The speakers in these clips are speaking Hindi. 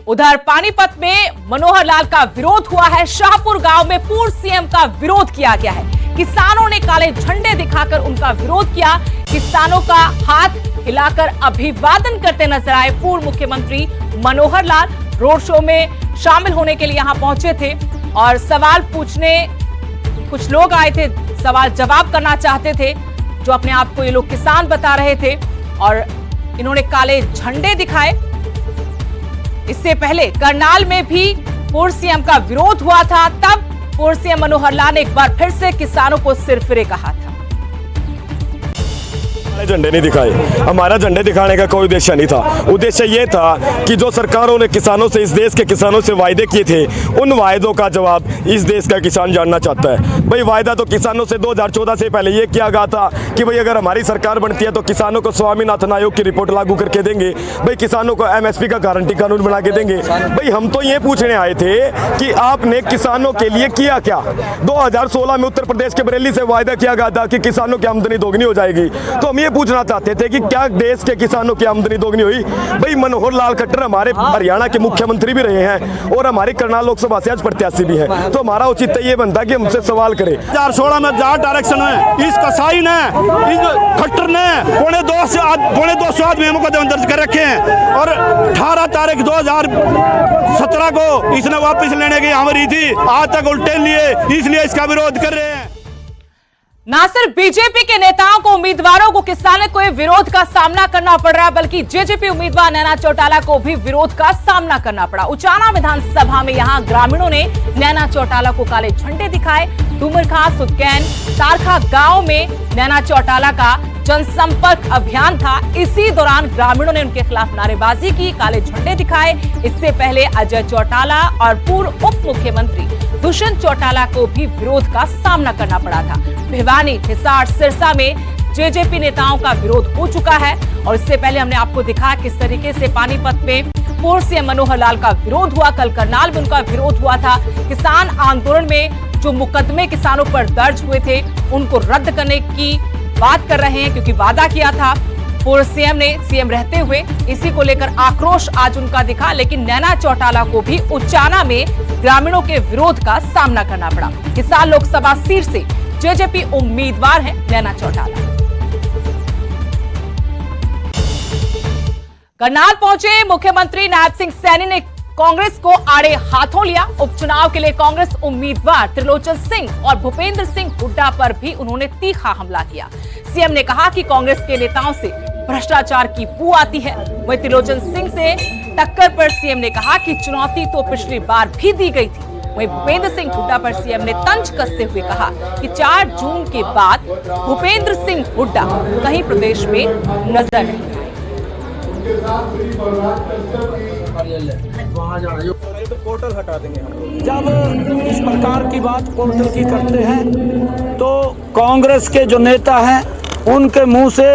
उधर पानीपत में मनोहर लाल का विरोध हुआ है। शाहपुर गांव में पूर्व सीएम का विरोध किया गया है। किसानों ने काले झंडे दिखाकर उनका विरोध किया। किसानों का हाथ हिलाकर अभिवादन करते नजर आए पूर्व मुख्यमंत्री मनोहर लाल। रोड शो में शामिल होने के लिए यहां पहुंचे थे और सवाल पूछने कुछ लोग आए थे, सवाल जवाब करना चाहते थे, जो अपने आप को ये लोग किसान बता रहे थे और इन्होंने काले झंडे दिखाए। इससे पहले करनाल में भी पूर्व सीएम का विरोध हुआ था, तब पूर्व सीएम मनोहर लाल ने एक बार फिर से किसानों को सिरफिरे कहा था। झंडे नहीं दिखाए, हमारा झंडे दिखाने का कोई उद्देश्य नहीं था। उद्देश्य ये था कि जो सरकारों ने किसानों से, इस देश के किसानों से वायदे किए थे, उन वायदों का जवाब इस देश का किसान जानना चाहता है। भाई वायदा तो किसानों से 2014 से पहले ये किया गया था कि भाई अगर हमारी सरकार बनती है तो किसानों को स्वामीनाथन आयोग की रिपोर्ट लागू करके देंगे, भाई किसानों को एमएसपी का गारंटी कानून बना के देंगे। भाई हम तो ये पूछने आए थे कि आपने किसानों के लिए किया क्या। 2016 में उत्तर प्रदेश के बरेली से वायदा किया गया था कि किसानों की आमदनी दोगुनी हो जाएगी। तो हम ये पूछना चाहते थे कि क्या देश के किसानों की आमदनी दोगुनी हुई। भाई मनोहर लाल खट्टर हमारे हरियाणा के मुख्यमंत्री भी रहे हैं और हमारी करनाल लोकसभा से आज प्रत्याशी भी हैं, तो हमारा उचित ये बनता है कि हमसे सवाल करें। 2016 में जहाँ डायरेक्शन है, इस कसाई ने, इस खट्टर ने पौने 200 आदमी मुकदमे दर्ज कर रखे हैं और 18 तारीख 2017 को इसने वापस लेने की हमारी थी, आज तक उल्टे लिए, इसलिए इसका विरोध कर रहे हैं। ना सिर्फ बीजेपी के नेताओं को, उम्मीदवारों को किसानों को विरोध का सामना करना पड़ रहा है, बल्कि जेजेपी उम्मीदवार नैना चौटाला को भी विरोध का सामना करना पड़ा। उचाना विधानसभा में यहां ग्रामीणों ने नैना चौटाला को काले झंडे दिखाए। डूमरखां, सुदकैन, तारखा गांव में नैना चौटाला का जनसंपर्क अभियान था। इसी दौरान ग्रामीणों ने उनके खिलाफ नारेबाजी की, काले झंडे दिखाए। इससे पहले अजय चौटाला और पूर्व उप मुख्यमंत्री दुष्यंत चौटाला को भी विरोध का सामना करना पड़ा था। भिवानी, हिसार, सिरसा में जेजेपी नेताओं का विरोध हो चुका है और इससे पहले हमने आपको दिखाया किस तरीके से पानीपत में पूर्व सीएम मनोहर लाल का विरोध हुआ। कल करनाल में उनका विरोध हुआ था। किसान आंदोलन में जो मुकदमे किसानों पर दर्ज हुए थे उनको रद्द करने की बात कर रहे हैं, क्योंकि वादा किया था पूर्व सीएम ने सीएम रहते हुए। इसी को लेकर आक्रोश आज उनका दिखा, लेकिन नैना चौटाला को भी उचाना में ग्रामीणों के विरोध का सामना करना पड़ा। हिसार लोकसभा सीट से जेजेपी उम्मीदवार हैं नैना चौटाला। करनाल पहुंचे मुख्यमंत्री नायब सिंह सैनी ने कांग्रेस को आड़े हाथों लिया। उपचुनाव के लिए कांग्रेस उम्मीदवार त्रिलोचन सिंह और भूपेंद्र सिंह हुड्डा पर भी उन्होंने तीखा हमला किया। सीएम ने कहा कि कांग्रेस के नेताओं से भ्रष्टाचार की बू आती है। वहीं त्रिलोचन सिंह से टक्कर पर सीएम ने कहा कि चुनौती तो पिछली बार भी दी गई थी। वहीं भूपेंद्र सिंह हुड्डा पर सीएम ने तंज कसते हुए कहा कि 4 जून के बाद भूपेंद्र सिंह हुड्डा कहीं प्रदेश में नजर नहीं आए। पोर्टल हटा देंगे हम। जब इस प्रकार की बात पोर्टल की करते हैं तो कांग्रेस के जो नेता हैं उनके मुंह से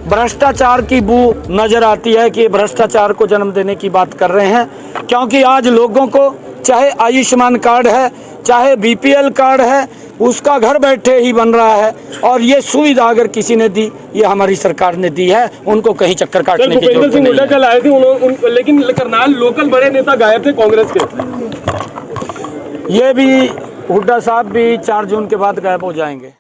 भ्रष्टाचार की बू नजर आती है कि ये भ्रष्टाचार को जन्म देने की बात कर रहे हैं। क्योंकि आज लोगों को चाहे आयुष्मान कार्ड है, चाहे बीपीएल कार्ड है, उसका घर बैठे ही बन रहा है और ये सुविधा अगर किसी ने दी, ये हमारी सरकार ने दी है। उनको कहीं चक्कर काटने की जरूरत नहीं है। कल आए थे लेकिन करनाल लोकल बड़े नेता गायब थे कांग्रेस के। ये भी हुड्डा साहब भी 4 जून के बाद गायब हो जाएंगे।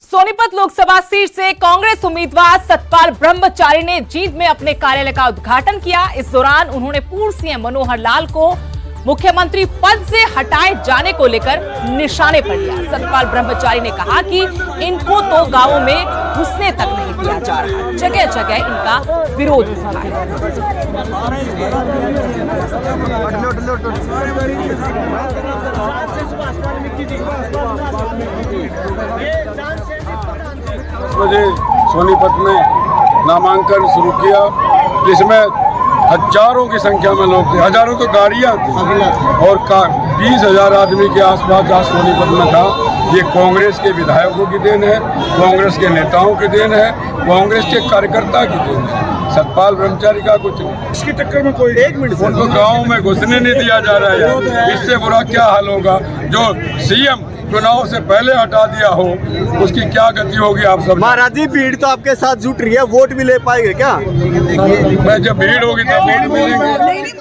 सोनीपत लोकसभा सीट से कांग्रेस उम्मीदवार सतपाल ब्रह्मचारी ने जींद में अपने कार्यालय का उद्घाटन किया। इस दौरान उन्होंने पूर्व सीएम मनोहर लाल को मुख्यमंत्री पद से हटाए जाने को लेकर निशाने पर लिया। सतपाल ब्रह्मचारी ने कहा कि इनको तो गांवों में घुसने तक नहीं दिया जा रहा, जगह जगह इनका विरोध हो रहा है। मुझे सोनीपत में नामांकन शुरू किया, जिसमें हजारों की संख्या में लोग थे, हजारों तो गाड़ियां थी और 20,000 आदमी के आसपास आज सोनीपत में था। ये कांग्रेस के विधायकों की देन है, कांग्रेस के नेताओं की देन है, कांग्रेस के कार्यकर्ता की देन है। सतपाल ब्रह्मचारी का कुछ नहीं। इसकी टक्कर में कोई 1 मिनट उनको गाँव में घुसने नहीं दिया जा रहा है। इससे बुरा क्या हाल होगा? जो सीएम चुनाव से पहले हटा दिया हो, उसकी क्या गति होगी आप सब? महाराज जी, भीड़ तो आपके साथ जुट रही है, वोट भी ले पाएंगे क्या? मैं जब भीड़ होगी तब वोट मिलेंगे।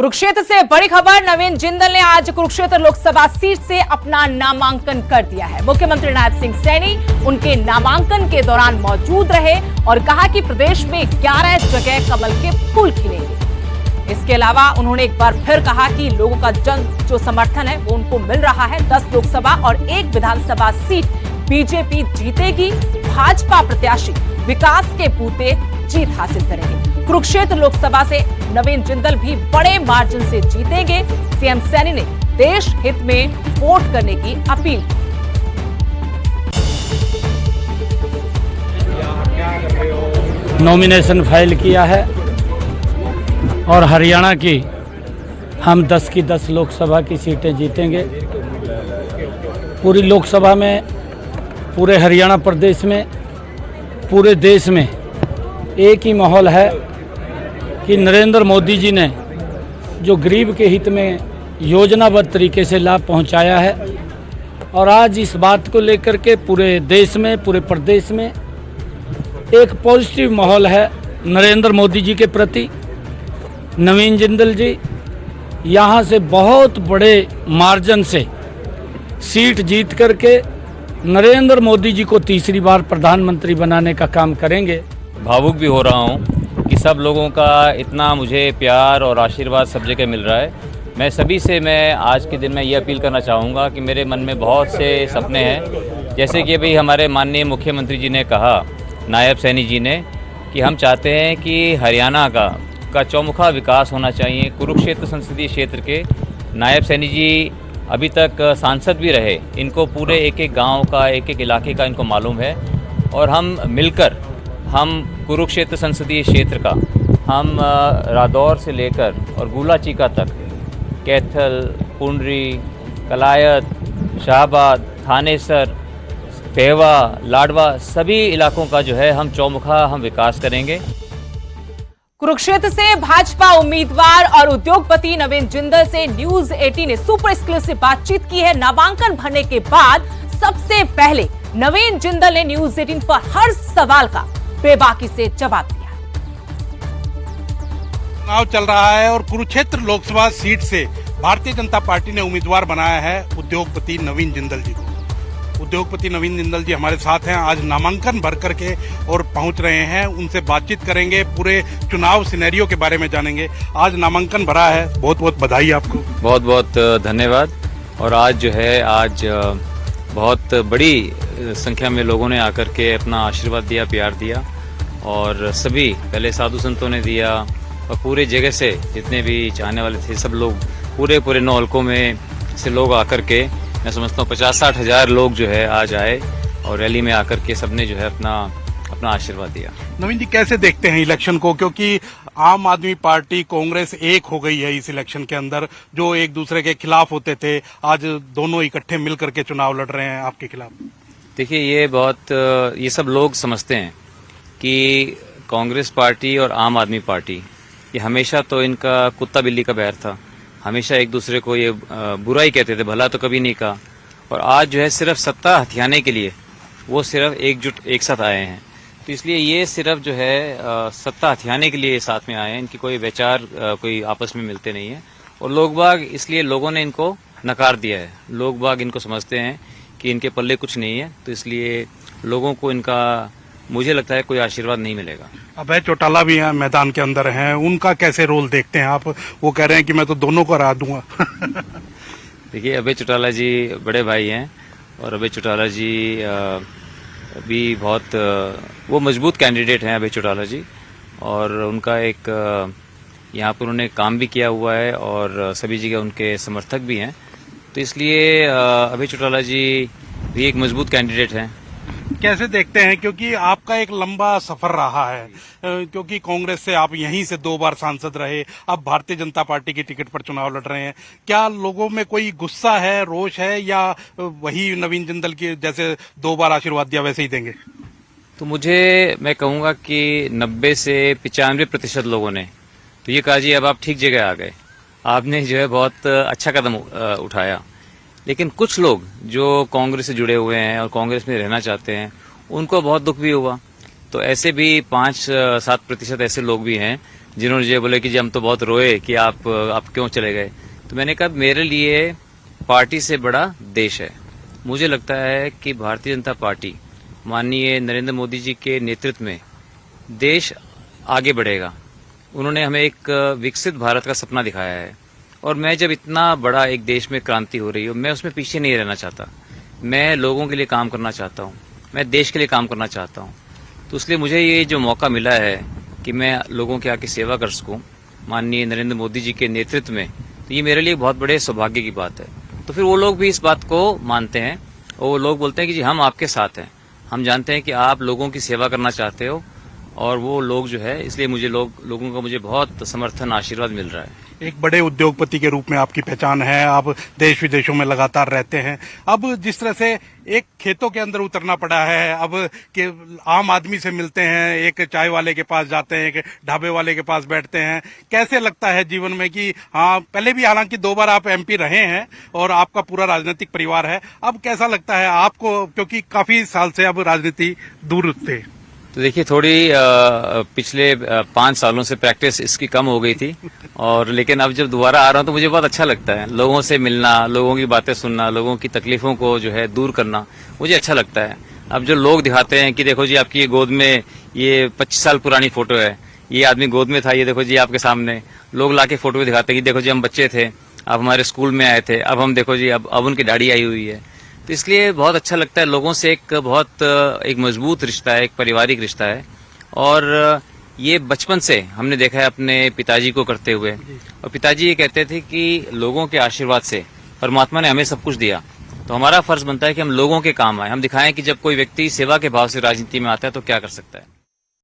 कुरुक्षेत्र से बड़ी खबर। नवीन जिंदल ने आज कुरुक्षेत्र लोकसभा सीट से अपना नामांकन कर दिया है। मुख्यमंत्री नायब सिंह सैनी उनके नामांकन के दौरान मौजूद रहे और कहा कि प्रदेश में 11 जगह कमल के फूल खिलेंगे। इसके अलावा उन्होंने एक बार फिर कहा कि लोगों का जो समर्थन है वो उनको मिल रहा है। 10 लोकसभा और 1 विधानसभा सीट बीजेपी जीतेगी। भाजपा प्रत्याशी विकास के बूते जीत हासिल करेंगे। कुरुक्षेत्र लोकसभा से नवीन जिंदल भी बड़े मार्जिन से जीतेंगे। सीएम सैनी ने देश हित में वोट करने की अपील की। नॉमिनेशन फाइल किया है और हरियाणा की हम 10 की 10 लोकसभा की सीटें जीतेंगे। पूरी लोकसभा में, पूरे हरियाणा प्रदेश में, पूरे देश में एक ही माहौल है कि नरेंद्र मोदी जी ने जो गरीब के हित में योजनाबद्ध तरीके से लाभ पहुंचाया है और आज इस बात को लेकर के पूरे देश में, पूरे प्रदेश में एक पॉजिटिव माहौल है नरेंद्र मोदी जी के प्रति। नवीन जिंदल जी यहां से बहुत बड़े मार्जिन से सीट जीत करके नरेंद्र मोदी जी को तीसरी बार प्रधानमंत्री बनाने का काम करेंगे। भावुक भी हो रहा हूँ कि सब लोगों का इतना मुझे प्यार और आशीर्वाद सब जगह मिल रहा है। मैं सभी से आज के दिन में ये अपील करना चाहूँगा कि मेरे मन में बहुत से सपने हैं। जैसे कि अभी हमारे माननीय मुख्यमंत्री जी ने कहा, नायब सैनी जी ने, कि हम चाहते हैं कि हरियाणा का चौमुखा विकास होना चाहिए। कुरुक्षेत्र संसदीय क्षेत्र के नायब सैनी जी अभी तक सांसद भी रहे, इनको पूरे एक एक गांव का, एक एक इलाके का इनको मालूम है और हम मिलकर हम कुरुक्षेत्र संसदीय क्षेत्र का हम रादौर से लेकर और गुलाचीका तक, कैथल, पुंडरी, कलायत, शाहबाद, थानेसर, पेहवा, लाडवा, सभी इलाकों का जो है हम चौमुखा हम विकास करेंगे। कुरुक्षेत्र से भाजपा उम्मीदवार और उद्योगपति नवीन जिंदल से न्यूज 18 ने सुपर एक्सक्लूसिव बातचीत की है। नामांकन भरने के बाद सबसे पहले नवीन जिंदल ने न्यूज 18 पर हर सवाल का बेबाकी से जवाब दिया। चुनाव चल रहा है और कुरुक्षेत्र लोकसभा सीट से भारतीय जनता पार्टी ने उम्मीदवार बनाया है उद्योगपति नवीन जिंदल जी को। उद्योगपति नवीन जिंदल जी हमारे साथ हैं, आज नामांकन भर करके और पहुंच रहे हैं। उनसे बातचीत करेंगे, पूरे चुनाव सिनेरियो के बारे में जानेंगे। आज नामांकन भरा है, बहुत बहुत बधाई आपको। बहुत बहुत धन्यवाद। और आज जो है, आज बहुत बड़ी संख्या में लोगों ने आकर के अपना आशीर्वाद दिया, प्यार दिया और सभी पहले साधु संतों ने दिया और पूरे जगह से जितने भी चाहने वाले थे सब लोग, पूरे 9 हल्कों में से लोग आकर के, मैं समझता हूँ 50-60 हजार लोग जो है आज आए और रैली में आकर के सबने जो है अपना आशीर्वाद दिया। नवीन जी, कैसे देखते हैं इलेक्शन को, क्योंकि आम आदमी पार्टी, कांग्रेस एक हो गई है इस इलेक्शन के अंदर, जो एक दूसरे के खिलाफ होते थे आज दोनों इकट्ठे मिल करके चुनाव लड़ रहे हैं आपके खिलाफ। देखिए, ये सब लोग समझते हैं कि कांग्रेस पार्टी और आम आदमी पार्टी ये हमेशा तो इनका कुत्ता बिल्ली का बैर था। हमेशा एक दूसरे को ये बुरा ही कहते थे, भला तो कभी नहीं कहा। और आज जो है सिर्फ सत्ता हथियाने के लिए वो सिर्फ एकजुट एक साथ आए हैं। तो इसलिए ये सिर्फ जो है सत्ता हथियाने के लिए साथ में आए हैं। इनकी कोई विचार कोई आपस में मिलते नहीं है और लोग बाग, इसलिए लोगों ने इनको नकार दिया है। लोग बाग इनको समझते हैं कि इनके पल्ले कुछ नहीं है, तो इसलिए लोगों को इनका, मुझे लगता है, कोई आशीर्वाद नहीं मिलेगा। अभय चौटाला भी हैं, मैदान के अंदर हैं, उनका कैसे रोल देखते हैं आप? वो कह रहे हैं कि मैं तो दोनों को हरा दूंगा। देखिए, अभय चौटाला जी बड़े भाई हैं और अभय चौटाला जी भी बहुत वो मजबूत कैंडिडेट हैं अभय चौटाला जी, और उनका एक यहाँ पर उन्होंने काम भी किया हुआ है और सभी जगह उनके समर्थक भी हैं। तो इसलिए अभय चौटाला जी भी एक मजबूत कैंडिडेट हैं। कैसे देखते हैं, क्योंकि आपका एक लंबा सफर रहा है, क्योंकि कांग्रेस से आप यहीं से 2 बार सांसद रहे, अब भारतीय जनता पार्टी की टिकट पर चुनाव लड़ रहे हैं। क्या लोगों में कोई गुस्सा है, रोष है, या वही नवीन जिंदल की जैसे 2 बार आशीर्वाद दिया वैसे ही देंगे? तो मैं कहूँगा कि 90 से 95% लोगों ने तो ये कहा, जी अब आप ठीक जगह आ गए, आपने जो है बहुत अच्छा कदम उठाया। लेकिन कुछ लोग जो कांग्रेस से जुड़े हुए हैं और कांग्रेस में रहना चाहते हैं, उनको बहुत दुख भी हुआ। तो ऐसे भी 5-7% ऐसे लोग भी हैं जिन्होंने मुझे बोले कि जी हम तो बहुत रोए कि आप क्यों चले गए। तो मैंने कहा मेरे लिए पार्टी से बड़ा देश है। मुझे लगता है कि भारतीय जनता पार्टी माननीय नरेंद्र मोदी जी के नेतृत्व में देश आगे बढ़ेगा। उन्होंने हमें एक विकसित भारत का सपना दिखाया है और मैं जब इतना बड़ा एक देश में क्रांति हो रही हो, मैं उसमें पीछे नहीं रहना चाहता। मैं लोगों के लिए काम करना चाहता हूँ, मैं देश के लिए काम करना चाहता हूँ। तो इसलिए मुझे ये जो मौका मिला है कि मैं लोगों के आके सेवा कर सकूं माननीय नरेंद्र मोदी जी के नेतृत्व में, तो ये मेरे लिए बहुत बड़े सौभाग्य की बात है। तो फिर वो लोग भी इस बात को मानते हैं और वो लोग बोलते हैं कि जी हम आपके साथ हैं, हम जानते हैं कि आप लोगों की सेवा करना चाहते हो और वो लोग जो है, इसलिए मुझे लोगों का मुझे बहुत समर्थन आशीर्वाद मिल रहा है। एक बड़े उद्योगपति के रूप में आपकी पहचान है, आप देश विदेशों में लगातार रहते हैं। अब जिस तरह से एक खेतों के अंदर उतरना पड़ा है, अब के आम आदमी से मिलते हैं, एक चाय वाले के पास जाते हैं, एक ढाबे वाले के पास बैठते हैं, कैसे लगता है जीवन में कि हाँ, पहले भी हालांकि 2 बार आप एमपी रहे हैं और आपका पूरा राजनीतिक परिवार है, अब कैसा लगता है आपको, क्योंकि काफी साल से अब राजनीति दूर थे? तो देखिए थोड़ी पिछले 5 सालों से प्रैक्टिस इसकी कम हो गई थी और लेकिन अब जब दोबारा आ रहा हूँ तो मुझे बहुत अच्छा लगता है। लोगों से मिलना, लोगों की बातें सुनना, लोगों की तकलीफों को जो है दूर करना मुझे अच्छा लगता है। अब जो लोग दिखाते हैं कि देखो जी आपकी गोद में ये 25 साल पुरानी फोटो है, ये आदमी गोद में था, ये देखो जी आपके सामने लोग लाके फोटो दिखाते हैं कि देखो जी हम बच्चे थे, अब हमारे स्कूल में आए थे, अब हम देखो जी अब उनकी दाढ़ी आई हुई है। तो इसलिए बहुत अच्छा लगता है। लोगों से एक मजबूत रिश्ता है, एक पारिवारिक रिश्ता है और ये बचपन से हमने देखा है अपने पिताजी को करते हुए। और पिताजी ये कहते थे कि लोगों के आशीर्वाद से परमात्मा ने हमें सब कुछ दिया, तो हमारा फर्ज बनता है कि हम लोगों के काम आए, हम दिखाएं कि जब कोई व्यक्ति सेवा के भाव से राजनीति में आता है तो क्या कर सकता है।